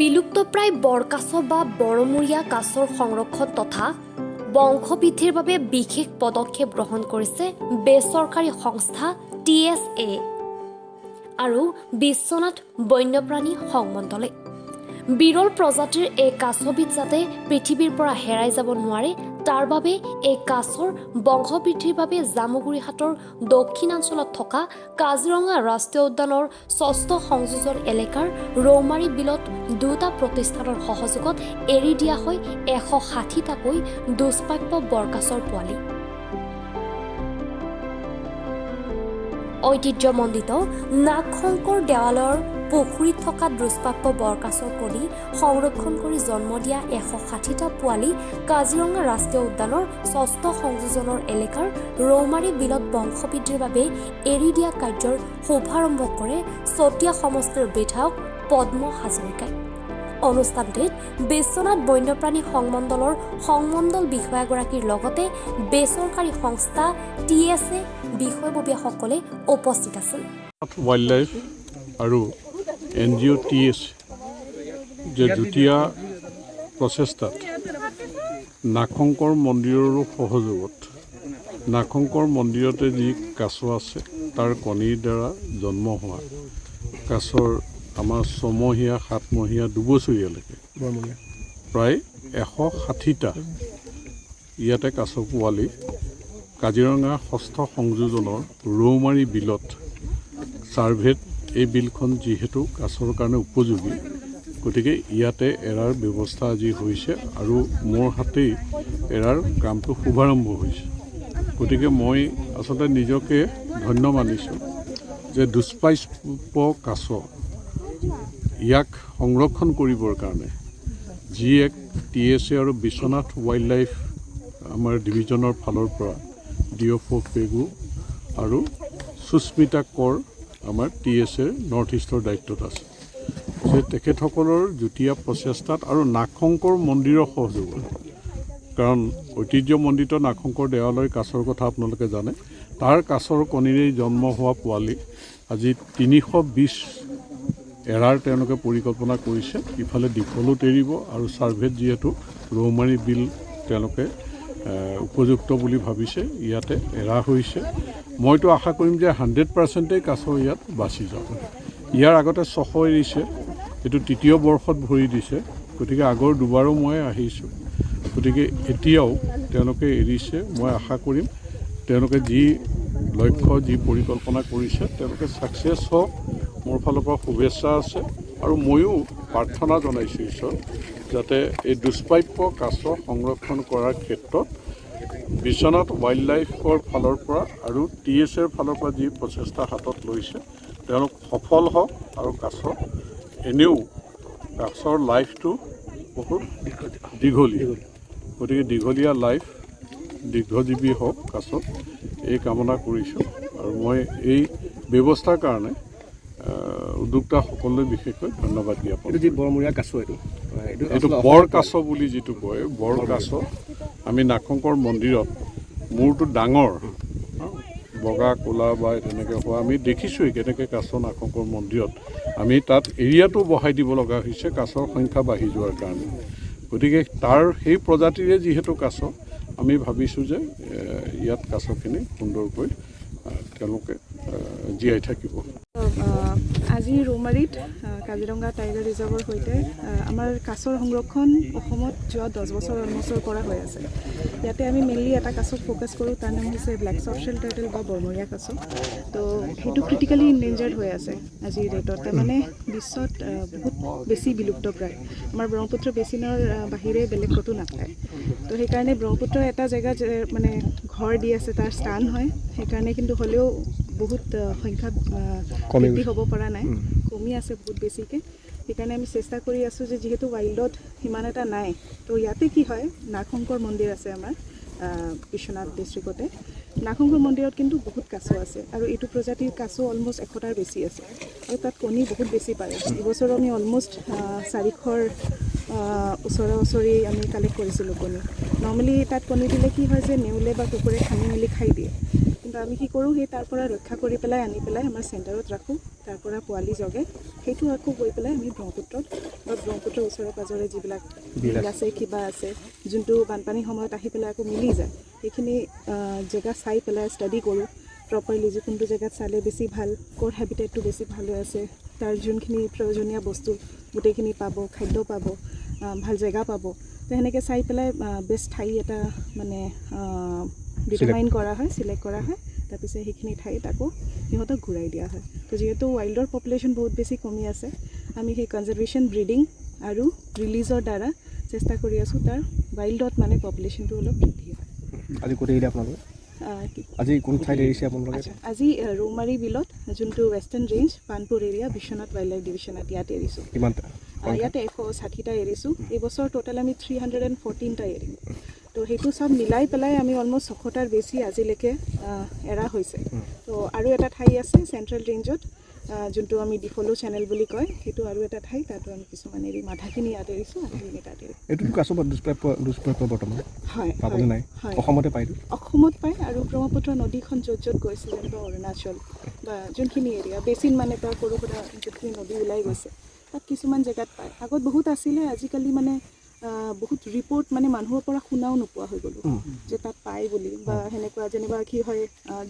বিলুপ্তপ্ৰায় বৰকাছ বা বৰমূৰীয়া কাছৰ সংৰক্ষণ তথা বংশবৃদ্ধিৰ বাবে বিশেষ পদক্ষেপ গ্ৰহণ কৰিছে বেচৰকাৰী সংস্থা TSA আৰু বিশ্বনাথ বন্যপ্ৰাণী সংমণ্ডলে। বিৰল প্ৰজাতিৰ এই কাছবিধ যাতে পৃথিৱীৰ পৰা হেৰাই যাব নোৱাৰে তাৰ বাবে এই কাছৰ বংশবৃদ্ধিৰ বাবে জামুগুৰিহাটৰ দক্ষিণাঞ্চলত থকা কাজিৰঙা ৰাষ্ট্ৰীয় উদ্যানৰ ৬ষ্ঠ সংযোজন এলেকাৰ ৰৌমাৰী বিলত দুটা প্ৰতিষ্ঠানৰ সহযোগত এৰি দিয়া হয় ১৬০টাকৈ দুষ্প্ৰাপ্য বৰকাছৰ পোৱালি। ঐতিহ্যমণ্ডিত নাগশংকৰ দেৱালয়ৰ পুখুৰীত থকা দুষ্প্ৰাপ্য বৰকাছৰ কণী সংৰক্ষণ কৰি জন্ম দিয়া ১৬০টা পোৱালি কাজিৰঙা ৰাষ্ট্ৰীয় উদ্যানৰ ৬ষ্ঠ সংযোজনৰ এলেকাৰ ৰৌমাৰী বিলত বংশবৃদ্ধিৰ বাবে এৰি দিয়া কাৰ্যৰ শুভাৰম্ভ কৰে চতিয়া সমষ্টিৰ বিধায়ক পদ্ম হাজৰিকাই। অনুষ্ঠানটিত বিশ্বনাথ বন্যপ্ৰাণী সংমণ্ডলৰ সংমণ্ডল বিষয়াগৰাকীৰ লগতে বেচৰকাৰী সংস্থা TSA বিষয়ববীয়াসকলে উপস্থিত আছিল। ৱাইল্ডলাইফ আৰু NGO TSA যে যুটীয়া প্ৰচেষ্টাত নাগশংকৰ মন্দিৰৰো সহযোগত নাগশংকৰ মন্দিৰতে যি কাছ আছে তাৰ কণীৰ দ্বাৰা জন্ম হোৱা কাছৰ আমাৰ ৬মহীয়া ৭মহীয়া ২বছৰীয়ালৈকে প্ৰায় ১৬০টা ইয়াতে কাছ পোৱালি কাজিৰঙা ৬ষ্ঠ সংযোজনৰ ৰৌমাৰী বিলত ছাৰ্ভেত এই বিলখন যিহেতু কাছৰ কাৰণে উপযোগী গতিকে ইয়াতে এৰাৰ ব্যৱস্থা আজি হৈছে আৰু মোৰ হাতেই এৰাৰ কামটো শুভাৰম্ভ হৈছে। গতিকে মই আচলতে নিজকে ধন্য মানিছোঁ যে দুষ্প্ৰাপ্য কাছ ইয়াক সংৰক্ষণ কৰিবৰ কাৰণে যি এক TSA আৰু বিশ্বনাথ ৱাইল্ডলাইফ আমাৰ ডিভিজনৰ ফালৰ পৰা DFO পেগু আৰু সুস্মিতা কৰ আমাৰ TSA নৰ্থ ইষ্টৰ দায়িত্বত আছে যে তেখেতসকলৰ যুটীয়া প্ৰচেষ্টাত আৰু নাগশংকৰ মন্দিৰৰ সহযোগত কাৰণ ঐতিহ্যমণ্ডিত নাগশংকৰ দেৱালয়ৰ কাছৰ কথা আপোনালোকে জানে তাৰ কাছৰ কণীৰে জন্ম হোৱা পোৱালি আজি ৩২০ এৰাৰ তেওঁলোকে পৰিকল্পনা কৰিছে। ইফালে দীঘলত এৰিব আৰু ছাৰ্ভেত যিহেতু ৰৌমাৰী বিল তেওঁলোকে উপযুক্ত বুলি ভাবিছে ইয়াতে এৰা হৈছে। মইতো আশা কৰিম যে 100%ই কাছ ইয়াত বাচি যাব। ইয়াৰ আগতে ৬০০ এৰিছে, এইটো তৃতীয় বৰ্ষত ভৰি দিছে, গতিকে আগৰ দুবাৰো মই আহিছোঁ। গতিকে এতিয়াও তেওঁলোকে এৰিছে। মই আশা কৰিম তেওঁলোকে যি লক্ষ্য যি পৰিকল্পনা কৰিছে তেওঁলোকে ছাকচেছ হওক। মোৰ ফালৰ পৰা শুভেচ্ছা আছে আৰু ময়ো প্ৰাৰ্থনা জনাইছোঁ ঈশ্বৰ যাতে এই দুষ্প্ৰাপ্য কাছ সংৰক্ষণ কৰাৰ ক্ষেত্ৰত বিশ্বনাথ ৱাইল্ডলাইফৰ ফালৰ পৰা আৰু TSAৰ ফালৰ পৰা যি প্ৰচেষ্টা হাতত লৈছে তেওঁলোক সফল হওক আৰু কাছৰ এনেও কাছৰ লাইফটো বহুত দীঘলীয়া, গতিকে দীঘলীয়া লাইফ দীৰ্ঘজীৱী হওক কাছত এই কামনা কৰিছোঁ। আৰু মই এই ব্যৱস্থাৰ কাৰণে উদ্যোক্তাসকললৈ বিশেষকৈ ধন্যবাদ জ্ঞাপন। এইটো যি বৰমূৰীয়া কাছ এইটো বৰ কাছ বুলি যিটো কয় বৰ কাছ আমি নাগশংকৰ মন্দিৰত মূৰটো ডাঙৰ বগা ক'লা বা তেনেকৈ হোৱা আমি দেখিছোঁৱেই কেনেকৈ কাছ নাগশংকৰ মন্দিৰত আমি তাত এৰিয়াটো বঢ়াই দিব লগা হৈছে কাছৰ সংখ্যা বাঢ়ি যোৱাৰ কাৰণে। গতিকে তাৰ সেই প্ৰজাতিৰে যিহেতু কাছ আমি ভাবিছোঁ যে ইয়াত কাছখিনি সুন্দৰকৈ তেওঁলোকে জীয়াই থাকিব। আজি ৰৌমাৰীত কাজিৰঙা টাইগাৰ ৰিজাৰ্ভৰ সৈতে আমাৰ কাছৰ সংৰক্ষণ অসমত যোৱা 10 বছৰ অলমষ্টৰ পৰা হৈ আছে। ইয়াতে আমি মেইনলি এটা কাছক ফ'কাছ কৰোঁ, তাৰ নাম হৈছে ব্লেক চফ্ট-শেল টাৰ্টল বা বৰমূৰীয়া কাছ। তো সেইটো ক্ৰিটিকেলি ইনডেঞ্জাৰ্ড হৈ আছে আজিৰ ডেটত, তাৰমানে বিশ্বত বহুত বেছি বিলুপ্তপ্ৰায়। আমাৰ ব্ৰহ্মপুত্ৰ বেচিনৰ বাহিৰে বেলেগ ক'তো নাপায়। তো সেইকাৰণে ব্ৰহ্মপুত্ৰৰ এটা জেগা মানে ঘৰ দি আছে তাৰ স্থান হয়, সেইকাৰণে কিন্তু হ'লেও বহুত সংখ্যা বৃদ্ধি হ'ব পৰা নাই, কমি আছে বহুত বেছিকৈ। সেইকাৰণে আমি চেষ্টা কৰি আছোঁ যে যিহেতু ৱাইল্ডত সিমান এটা নাই, তো ইয়াতে কি হয় নাগশংকৰ মন্দিৰ আছে আমাৰ বিশ্বনাথ ডিষ্ট্ৰিক্টতে। নাগশংকৰ মন্দিৰত কিন্তু বহুত কাছ আছে আৰু এইটো প্ৰজাতিৰ কাছ অলমষ্ট 100টাৰ বেছি আছে আৰু তাত কণী বহুত বেছি পাৰে। এইবছৰ আমি অলমষ্ট 400ৰ ওচৰা-ওচৰি আমি কালেক্ট কৰিছিলোঁ কণী। নৰ্মেলি তাত কণী দিলে কি হয় যে নেউলে বা কুকুৰে খানি মেলি খাই দিয়ে, কিন্তু আমি কি কৰোঁ সেই তাৰ পৰা ৰক্ষা কৰি পেলাই আনি পেলাই আমাৰ চেণ্টাৰত ৰাখোঁ তাৰ পৰা পোৱালি জগে সেইটো আকৌ গৈ পেলাই আমি ব্ৰহ্মপুত্ৰত বা ব্ৰহ্মপুত্ৰৰ ওচৰে পাঁজৰে যিবিলাক বিল আছে কিবা আছে যোনটো বানপানীৰ সময়ত আহি পেলাই আকৌ মিলি যায় সেইখিনি জেগা চাই পেলাই ষ্টাডি কৰোঁ প্ৰপাৰলি যে কোনটো জেগাত চালে বেছি ভাল ক'ৰ হেবিটেটটো বেছি ভাল হৈ আছে তাৰ যোনখিনি প্ৰয়োজনীয় বস্তু গোটেইখিনি পাব খাদ্য পাব ভাল জেগা পাব তো সেনেকৈ চাই পেলাই বেষ্ট ঠাই এটা মানে ডিটাৰমাইন কৰা হয় চিলেক্ট কৰা হয় তাৰপিছত সেইখিনি ঠাইত আকৌ সিহঁতক ঘূৰাই দিয়া হয় তো যিহেতু ৱাইল্ডৰ পপুলেশ্যন বহুত বেছি কমি আছে আমি সেই কনজাৰ্ভেশ্যন ব্ৰিডিং আৰু ৰিলিজৰ দ্বাৰা চেষ্টা কৰি আছোঁ তাৰ ৱাইল্ডত মানে পপুলেশ্যনটো অলপ বৃদ্ধি হয় আজি ক'ত এৰিলে আপোনালোকে আজি কোন ঠাইত এৰিছে আপোনালোকে আচ্ছা আজি ৰৌমাৰী বিলত যোনটো western range Panpur area Biswanath wildlife ডিভিশ্যনত ইয়াত এৰিছোঁ কিমানটা ইয়াতে 160টা এৰিছোঁ এইবছৰ টোটেল আমি 314টা এৰিম তো সেইটো চব মিলাই পেলাই আমি অলমষ্ট 600টাৰ বেছি আজিলৈকে এৰা হৈছে তো আৰু এটা ঠাই আছে চেণ্ট্ৰেল ৰেঞ্জত যোনটো আমি ডিফলো চেনেল বুলি কয় সেইটো আৰু এটা ঠাই তাতো আমি কিছুমান এৰিম আধাখিনি ইয়াত এৰিছোঁ আধাখিনি তাত এৰিম এইটোতো কাছবত দুষ্প্ৰাপ্য বৰ্তমান হয় পাবলৈ নাই হয় অসমতে পায়তো অসমত পায় আৰু ব্ৰহ্মপুত্ৰ নদীখন য'ত য'ত গৈছে যেনেকৈ অৰুণাচল বা যোনখিনি এৰিয়া বেচিন মানে তাৰ সৰু সুৰা যোনখিনি নদী ওলাই গৈছে তাত কিছুমান জেগাত পায় আগত বহুত আছিলে আজিকালি মানে বহুত ৰিপৰ্ট মানে মানুহৰ পৰা শুনাও নোপোৱা হৈ গ'লোঁ যে তাত পায় বুলি বা সেনেকুৱা যেনিবা কি হয়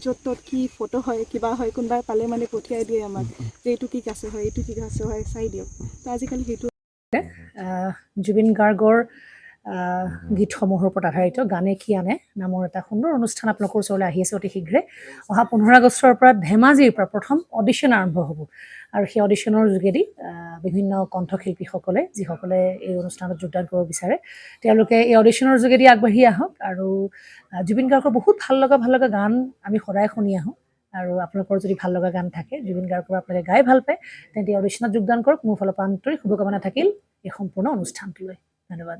য'ত ত'ত কি ফটো হয় কিবা হয় কোনোবাই পালে মানে পঠিয়াই দিয়ে আমাক যে এইটো কি কাছে হয় এইটো কি কাছে হয় চাই দিয়ক তো আজিকালি সেইটো জুবিন গাৰ্গৰ গীতসমূহৰ ওপৰত আধাৰিত গানে কি আনে নামৰ এটা সুন্দৰ অনুষ্ঠান আপোনালোকৰ ওচৰলৈ আহি আছে অতি শীঘ্ৰে অহা 15 আগষ্টৰ পৰা ধেমাজিৰ পৰা প্ৰথম অডিশ্যন আৰম্ভ হ'ব আৰু সেই অডিশ্যনৰ যোগেদি বিভিন্ন কণ্ঠশিল্পীসকলে যিসকলে এই অনুষ্ঠানত যোগদান কৰিব বিচাৰে তেওঁলোকে এই অডিশ্যনৰ যোগেদি আগবাঢ়ি আহক আৰু জুবিন গাৰ্গৰ বহুত ভাল লগা গান আমি সদায় শুনি আহোঁ আৰু আপোনালোকৰ যদি ভাল লগা গান থাকে জুবিন গাৰ্গৰ আপোনালোকে গাই ভাল পায় তেন্তে অডিশ্যনত যোগদান কৰক মোৰ ফালৰ পৰা আন্তৰিক শুভকামনা থাকিল এই সম্পূৰ্ণ অনুষ্ঠানটোলৈ ধন্যবাদ